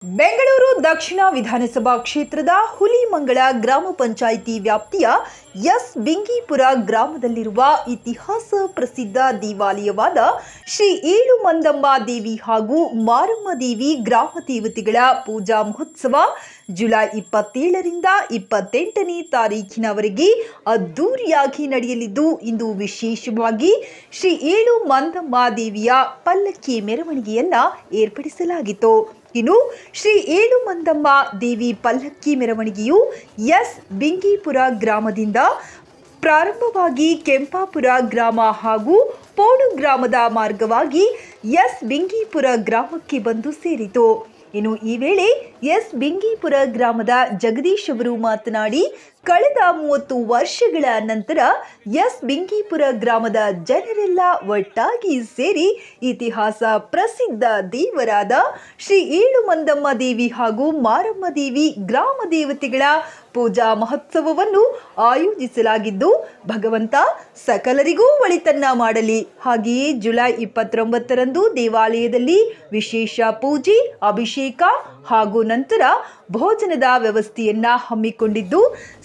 ಬೆಂಗಳೂರು ದಕ್ಷಿಣ ವಿಧಾನಸಭಾ ಕ್ಷೇತ್ರದ ಹುಲಿಮಂಗಳ ಗ್ರಾಮ ಪಂಚಾಯಿತಿ ವ್ಯಾಪ್ತಿಯ ಎಸ್ ಬಿಂಗೀಪುರ ಗ್ರಾಮದಲ್ಲಿರುವ ಇತಿಹಾಸ ಪ್ರಸಿದ್ಧ ದೇವಾಲಯವಾದ ಶ್ರೀ ಏಳುಮಂದಮ್ಮ ದೇವಿ ಹಾಗೂ ಮಾರಮ್ಮ ದೇವಿ ಗ್ರಾಮ ದೇವತೆಗಳ ಪೂಜಾ ಮಹೋತ್ಸವ ಜುಲೈ 27ರಿಂದ 28ನೇ ತಾರೀಖಿನವರೆಗೆ ಅದ್ದೂರಿಯಾಗಿ ನಡೆಯಲಿದ್ದು, ಇಂದು ವಿಶೇಷವಾಗಿ ಶ್ರೀ ಏಳುಮಂದಮ್ಮ ದೇವಿಯ ಪಲ್ಲಕ್ಕಿ ಮೆರವಣಿಗೆಯನ್ನ ಏರ್ಪಡಿಸಲಾಗಿತ್ತು. ಇನ್ನು ಶ್ರೀ ಏಳುಮಂದಮ್ಮ ದೇವಿ ಪಲ್ಲಕ್ಕಿ ಮೆರವಣಿಗೆಯು ಎಸ್ ಬಿಂಗೀಪುರ ಗ್ರಾಮದಿಂದ ಪ್ರಾರಂಭವಾಗಿ ಕೆಂಪಾಪುರ ಗ್ರಾಮ ಹಾಗೂ ಪೋಡು ಗ್ರಾಮದ ಮಾರ್ಗವಾಗಿ ಎಸ್ ಬಿಂಗೀಪುರ ಗ್ರಾಮಕ್ಕೆ ಬಂದು ಸೇರಿತು. ಇನ್ನು ಈ ವೇಳೆ ಎಸ್ ಬಿಂಗೀಪುರ ಗ್ರಾಮದ ಜಗದೀಶ್ ಅವರು ಮಾತನಾಡಿ, ಕಳೆದ 30 ವರ್ಷಗಳ ನಂತರ ಎಸ್ ಬಿಂಗೀಪುರ ಗ್ರಾಮದ ಜನರೆಲ್ಲ ಒಟ್ಟಾಗಿ ಸೇರಿ ಇತಿಹಾಸ ಪ್ರಸಿದ್ಧ ದೇವರಾದ ಶ್ರೀ ಏಳುಮಂದಮ್ಮ ದೇವಿ ಹಾಗೂ ಮಾರಮ್ಮ ದೇವಿ ಗ್ರಾಮ ದೇವತೆಗಳ ಪೂಜಾ ಮಹೋತ್ಸವವನ್ನು ಆಯೋಜಿಸಲಾಗಿದ್ದು, ಭಗವಂತ ಸಕಲರಿಗೂ ಒಳಿತನ್ನ ಮಾಡಲಿ. ಹಾಗೆಯೇ ಜುಲೈ 29ರಂದು ದೇವಾಲಯದಲ್ಲಿ ವಿಶೇಷ ಪೂಜೆ, ಅಭಿಷೇಕ ಹಾಗೂ ನಂತರ ಭೋಜನದ ವ್ಯವಸ್ಥೆಯನ್ನ ಹಮ್ಮಿಕೊಂಡಿದ್ದು,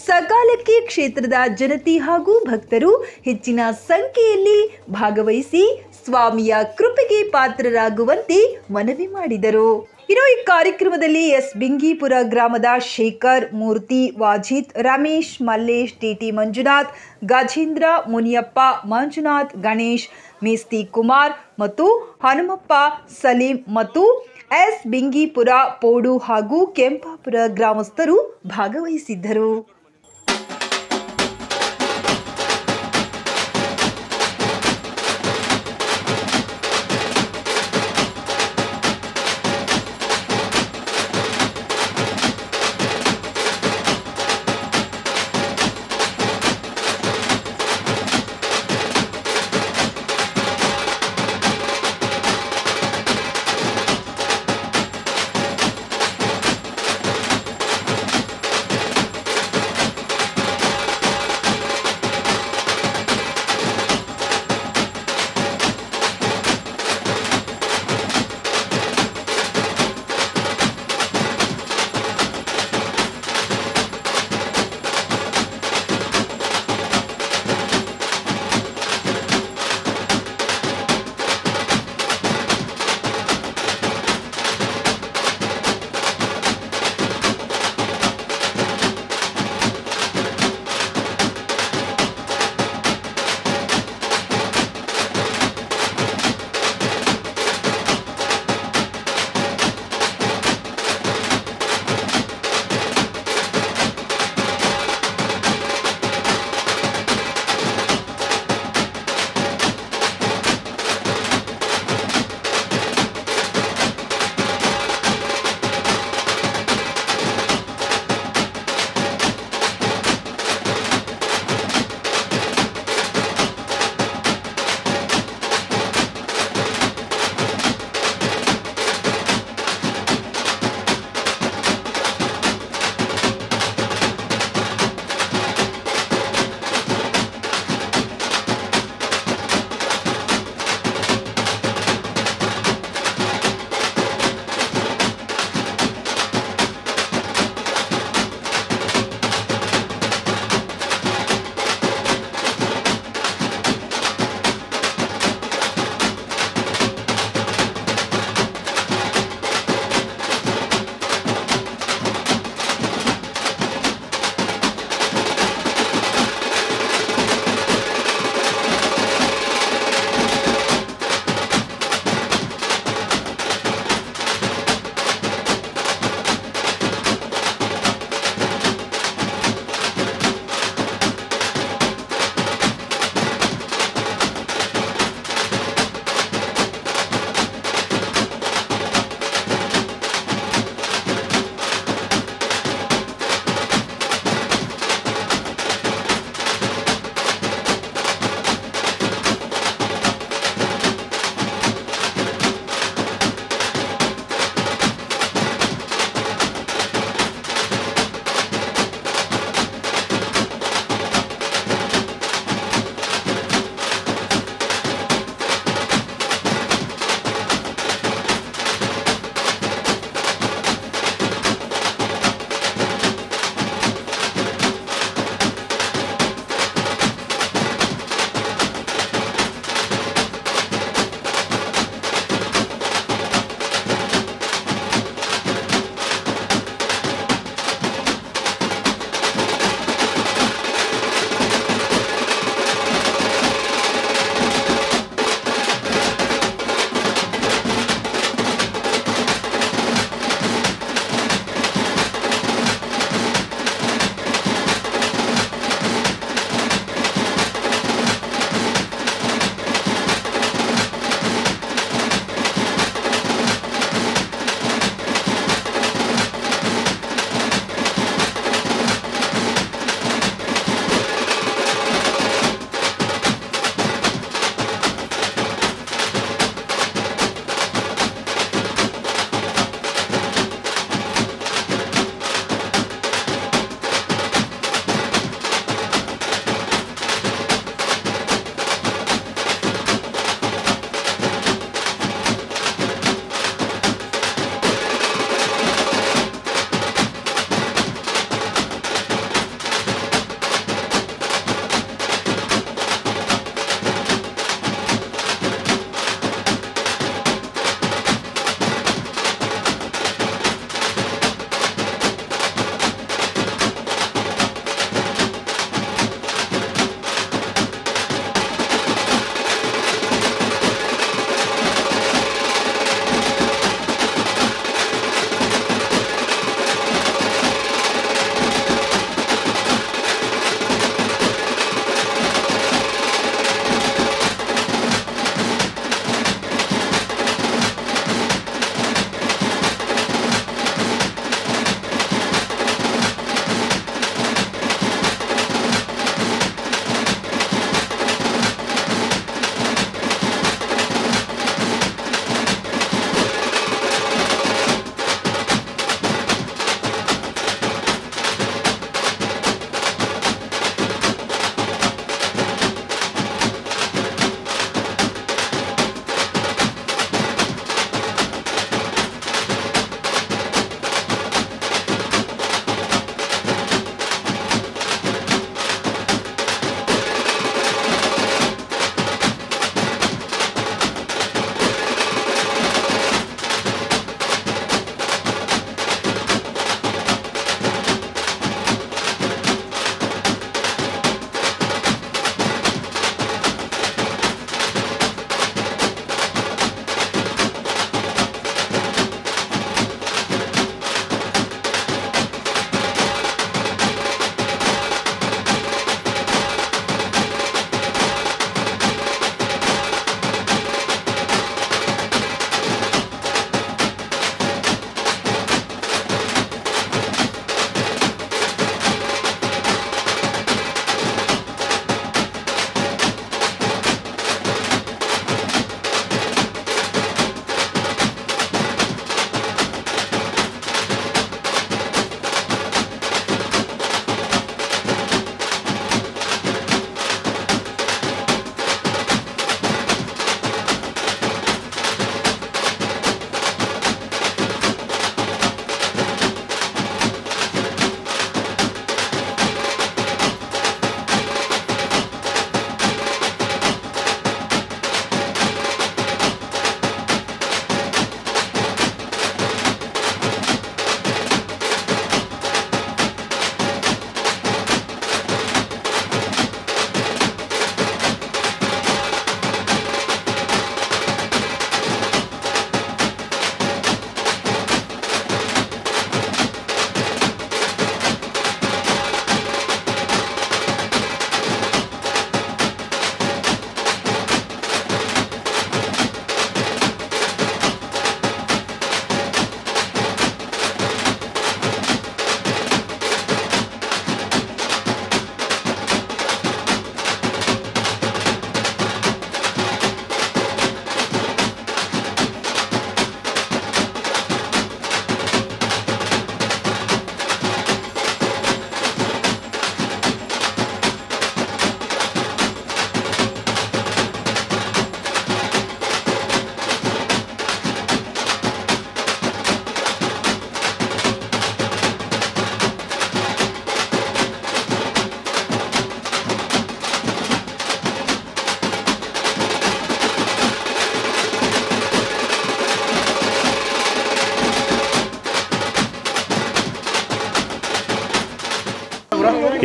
ಸಕಾಲಕ್ಕೆ ಕ್ಷೇತ್ರದ ಜನತೆ ಹಾಗೂ ಭಕ್ತರು ಹೆಚ್ಚಿನ ಸಂಖ್ಯೆಯಲ್ಲಿ ಭಾಗವಹಿಸಿ ಸ್ವಾಮಿಯ ಕೃಪೆಗೆ ಪಾತ್ರರಾಗುವಂತೆ ಮನವಿ ಮಾಡಿದರು. ಇನ್ನು ಈ ಕಾರ್ಯಕ್ರಮದಲ್ಲಿ ಎಸ್ ಬಿಂಗೀಪುರ ಗ್ರಾಮದ ಶೇಖರ್, ಮೂರ್ತಿ, ವಾಜಿತ್, ರಮೇಶ್, ಮಲ್ಲೇಶ್, ಟಿಟಿ ಮಂಜುನಾಥ್, ಗಜೇಂದ್ರ, ಮುನಿಯಪ್ಪ, ಮಂಜುನಾಥ್, ಗಣೇಶ್, ಮೇಸ್ತಿ ಕುಮಾರ್ ಮತ್ತು ಹನುಮಪ್ಪ, ಸಲೀಂ ಮತ್ತು ಎಸ್ ಬಿಂಗೀಪುರ, ಪೋಡು ಹಾಗೂ ಕೆಂಪಾಪುರ ಗ್ರಾಮಸ್ಥರು ಭಾಗವಹಿಸಿದ್ದರು.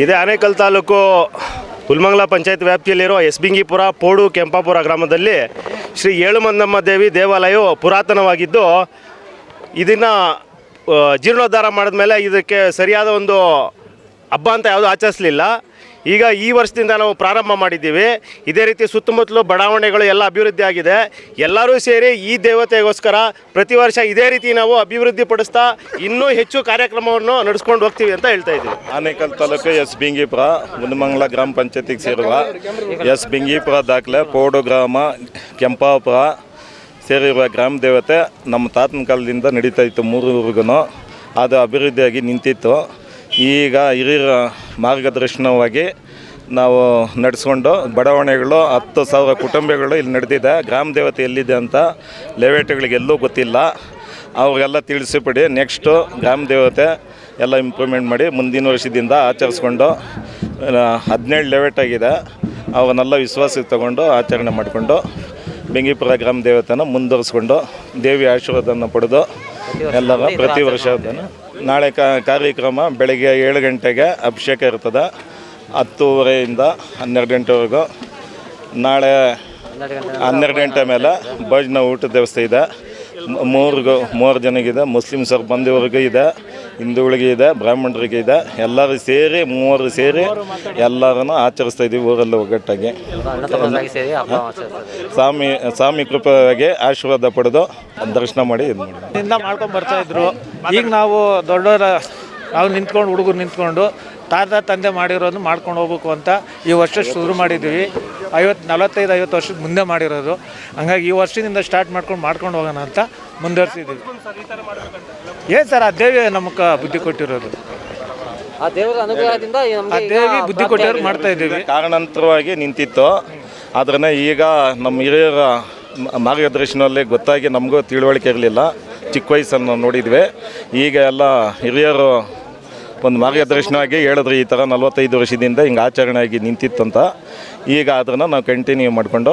ಇದೇ ಆನೇಕಲ್ ತಾಲೂಕು ಹುಲ್ಮಂಗಲ ಪಂಚಾಯತ್ ವ್ಯಾಪ್ತಿಯಲ್ಲಿರೋ ಎಸ್ಬಿಂಗಿಪುರ, ಪೋಡು, ಕೆಂಪಾಪುರ ಗ್ರಾಮದಲ್ಲಿ ಶ್ರೀ ಏಳುಮಂದಮ್ಮ ದೇವಿ ದೇವಾಲಯವು ಪುರಾತನವಾಗಿದ್ದು ಇದನ್ನು ಜೀರ್ಣೋದ್ಧಾರ ಮಾಡಿದ್ಮೇಲೆ ಇದಕ್ಕೆ ಸರಿಯಾದ ಒಂದು ಹಬ್ಬ ಅಂತ ಯಾವುದೂ ಆಚರಿಸಲಿಲ್ಲ. ಈಗ ಈ ವರ್ಷದಿಂದ ನಾವು ಪ್ರಾರಂಭ ಮಾಡಿದ್ದೀವಿ. ಇದೇ ರೀತಿ ಸುತ್ತಮುತ್ತಲು ಬಡಾವಣೆಗಳು ಎಲ್ಲ ಅಭಿವೃದ್ಧಿ ಆಗಿದೆ. ಎಲ್ಲರೂ ಸೇರಿ ಈ ದೇವತೆಗೋಸ್ಕರ ಪ್ರತಿ ವರ್ಷ ಇದೇ ರೀತಿ ನಾವು ಅಭಿವೃದ್ಧಿ ಪಡಿಸ್ತಾ ಇನ್ನೂ ಹೆಚ್ಚು ಕಾರ್ಯಕ್ರಮವನ್ನು ನಡೆಸ್ಕೊಂಡು ಹೋಗ್ತೀವಿ ಅಂತ ಹೇಳ್ತಾ ಇದ್ದೀವಿ. ಆನೇಕಲ್ ತಾಲೂಕು ಎಸ್ ಬಿಂಗಿಪುರ ಹುಲ್ಮಂಗಲ ಗ್ರಾಮ ಪಂಚಾಯತಿಗೆ ಸೇರುವ ಎಸ್ ಬಿಂಗಿಪುರ ದಾಖಲೆ ಪೋಡು ಗ್ರಾಮ ಕೆಂಪಾಪುರ ಸೇರಿರುವ ಗ್ರಾಮ ದೇವತೆ ನಮ್ಮ ತಾತನ ಕಾಲದಿಂದ ನಡೀತಾ ಇತ್ತು. ಮೂರೂರಿಗೂ ಅದು ಅಭಿವೃದ್ಧಿಯಾಗಿ ನಿಂತಿತ್ತು. ಈಗ ಹಿರಿಯರ ಮಾರ್ಗದರ್ಶನವಾಗಿ ನಾವು ನಡೆಸ್ಕೊಂಡು ಬಡಾವಣೆಗಳು 10,000 ಕುಟುಂಬಗಳು ಇಲ್ಲಿ ನಡೆದಿದೆ. ಗ್ರಾಮ ದೇವತೆ ಎಲ್ಲಿದೆ ಅಂತ ಲೇಔಟ್ಗಳಿಗೆಲ್ಲೂ ಗೊತ್ತಿಲ್ಲ. ಅವ್ರಿಗೆಲ್ಲ ತಿಳಿಸಿಬಿಡಿ. ನೆಕ್ಸ್ಟು ಗ್ರಾಮ ದೇವತೆ ಎಲ್ಲ ಇಂಪ್ರೂವ್ಮೆಂಟ್ ಮಾಡಿ ಮುಂದಿನ ವರ್ಷದಿಂದ ಆಚರಿಸ್ಕೊಂಡು 17 ಲೇಔಟ್ ಆಗಿದೆ. ಅವನ್ನೆಲ್ಲ ವಿಶ್ವಾಸಕ್ಕೆ ತಗೊಂಡು ಆಚರಣೆ ಮಾಡಿಕೊಂಡು ಬೆಂಗಿಪುರ ಗ್ರಾಮ ದೇವತೆನ ಮುಂದುವರಿಸ್ಕೊಂಡು ದೇವಿ ಆಶೀರ್ವಾದನ ಪಡೆದು ಎಲ್ಲರ ಪ್ರತಿ ವರ್ಷ ನಾಳೆ ಕಾರ್ಯಕ್ರಮ ಬೆಳಗ್ಗೆ 7 ಗಂಟೆಗೆ ಅಭಿಷೇಕ ಇರ್ತದೆ. 10:30 12 ಗಂಟೆವರೆಗೂ. ನಾಳೆ 12 ಗಂಟೆ ಮೇಲೆ ಭೋಜನ ಊಟದ ವ್ಯವಸ್ಥೆ ಇದೆ. 3 ಜನಗಿದೆ. ಮುಸ್ಲಿಮ್ಸರು ಬಂದವರಿಗೂ ಇದೆ, ಹಿಂದೂಗಳಿಗೆ ಇದೆ, ಬ್ರಾಹ್ಮಣರಿಗೆ ಇದೆ. ಎಲ್ಲರೂ ಸೇರಿ 3 ಸೇರಿ ಎಲ್ಲರನ್ನು ಆಚರಿಸ್ತಾ ಇದ್ದೀವಿ ಊರಲ್ಲಿ ಒಗ್ಗಟ್ಟಾಗಿ. ಸ್ವಾಮಿ ಕೃಪೆಯಾಗಿ ಆಶೀರ್ವಾದ ಪಡೆದು ದರ್ಶನ ಮಾಡಿ ಇದು ಮಾಡ್ಕೊಂಡು ಬರ್ತಾಯಿದ್ರು. ಈಗ ನಾವು ದೊಡ್ಡವರ ನಾವು ಹುಡುಗರು ನಿಂತ್ಕೊಂಡು ತಾತ ತಂದೆ ಮಾಡಿರೋದು ಮಾಡ್ಕೊಂಡು ಹೋಗ್ಬೇಕು ಅಂತ ಈ ವರ್ಷ ಶುರು ಮಾಡಿದ್ದೀವಿ. 45-50 ವರ್ಷದ ಮುಂದೆ ಮಾಡಿರೋದು. ಹಂಗಾಗಿ ಈ ವರ್ಷದಿಂದ ಸ್ಟಾರ್ಟ್ ಮಾಡ್ಕೊಂಡು ಹೋಗೋಣ ಅಂತ ಮುಂದುವರ್ಸಿದ್ದೀವಿ. ಏನು ಸರ್, ಆ ದೇವಿ ನಮಗೆ ಬುದ್ಧಿ ಕೊಟ್ಟಿರೋದು. ಆ ದೇವರ ಅನುಗ್ರಹದಿಂದ ಆ ದೇವಿ ಬುದ್ಧಿ ಕೊಟ್ಟಿರೋದು ಮಾಡ್ತಾ ಇದ್ದೀವಿ. ಕಾರಣಾಂತರವಾಗಿ ನಿಂತಿತ್ತು. ಆದ್ರೆ ಈಗ ನಮ್ಮ ಹಿರಿಯರ ಮಾರ್ಗದರ್ಶನದಲ್ಲಿ ಗೊತ್ತಾಗಿ ನಮಗೂ ತಿಳುವಳಿಕೆ ಇರಲಿಲ್ಲ. ಚಿಕ್ಕ ವಯಸ್ಸನ್ನು ನೋಡಿದ್ವಿ. ಈಗ ಎಲ್ಲ ಹಿರಿಯರು ಒಂದು ಮಾರ್ಗದರ್ಶನವಾಗಿ ಹೇಳಿದ್ರು ಈ ಥರ 45 ವರ್ಷದಿಂದ ಹಿಂಗೆ ಆಚರಣೆ ಆಗಿ ನಿಂತಿತ್ತಂತ. ಈಗ ಅದನ್ನು ನಾವು ಕಂಟಿನ್ಯೂ ಮಾಡಿಕೊಂಡು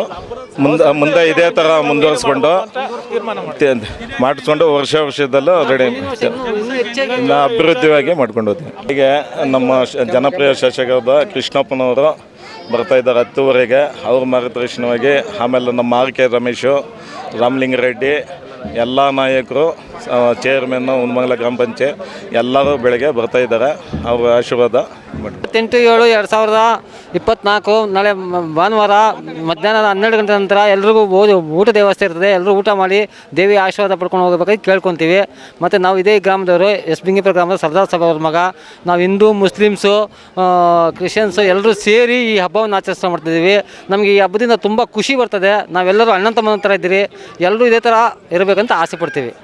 ಮುಂದೆ ಇದೇ ಥರ ಮುಂದುವರಿಸ್ಕೊಂಡು ಮಾಡಿಸ್ಕೊಂಡು ವರ್ಷದಲ್ಲೂ ರೆಡಿ ಅಭಿವೃದ್ಧಿಯಾಗಿ ಮಾಡ್ಕೊಂಡು ಹೋಗ್ತೀವಿ. ಹೀಗೆ ನಮ್ಮ ಜನಪ್ರಿಯ ಶಾಸಕರಾದ ಕೃಷ್ಣಪ್ಪನವರು ಬರ್ತಾಯಿದ್ದಾರೆ 10:30ಗೆ. ಅವ್ರ ಮಾರ್ಗದರ್ಶನವಾಗಿ ಆಮೇಲೆ ನಮ್ಮ ಆರ್.ಕೆ. ರಮೇಶು, ರಾಮಲಿಂಗಾರೆಡ್ಡಿ, ಎಲ್ಲ ನಾಯಕರು, ಚೇರ್ಮನ್ನು, ಹುಲ್ಮಂಗಲ ಗ್ರಾಮ ಪಂಚಾಯತ್ ಎಲ್ಲರೂ ಬೆಳಗ್ಗೆ ಬರ್ತಾಯಿದ್ದಾರೆ. ಅವ್ರ ಆಶೀರ್ವಾದ 8/7/2024 ನಾಳೆ ಭಾನುವಾರ ಮಧ್ಯಾಹ್ನ 12 ಗಂಟೆ ನಂತರ ಎಲ್ರಿಗೂ ಊಟದ ವ್ಯವಸ್ಥೆ ಇರ್ತದೆ. ಎಲ್ಲರೂ ಊಟ ಮಾಡಿ ದೇವಿ ಆಶೀರ್ವಾದ ಪಡ್ಕೊಂಡು ಹೋಗಬೇಕಾಗಿ ಕೇಳ್ಕೊತೀವಿ. ಮತ್ತು ನಾವು ಇದೇ ಗ್ರಾಮದವರು, ಎಸ್ ಬಿಂಗಿಪುರ ಗ್ರಾಮದ ಸರ್ದಾರ್ ಸಾಬ್ ಅವ್ರ ಮಗ. ನಾವು ಹಿಂದೂ, ಮುಸ್ಲಿಮ್ಸು, ಕ್ರಿಶ್ಚಿಯನ್ಸು ಎಲ್ಲರೂ ಸೇರಿ ಈ ಹಬ್ಬವನ್ನು ಆಚರಿಸ್ತಾ ಮಾಡ್ತಿದ್ದೀವಿ. ನಮಗೆ ಈ ಹಬ್ಬದಿಂದ ತುಂಬ ಖುಷಿ ಬರ್ತದೆ. ನಾವೆಲ್ಲರೂ ಅಣ್ಣ ತಮ್ಮನ ಥರ ಇದ್ದೀರಿ. ಎಲ್ಲರೂ ಇದೇ ಥರ ಇರಬೇಕಂತ ಆಸೆ ಪಡ್ತೀವಿ.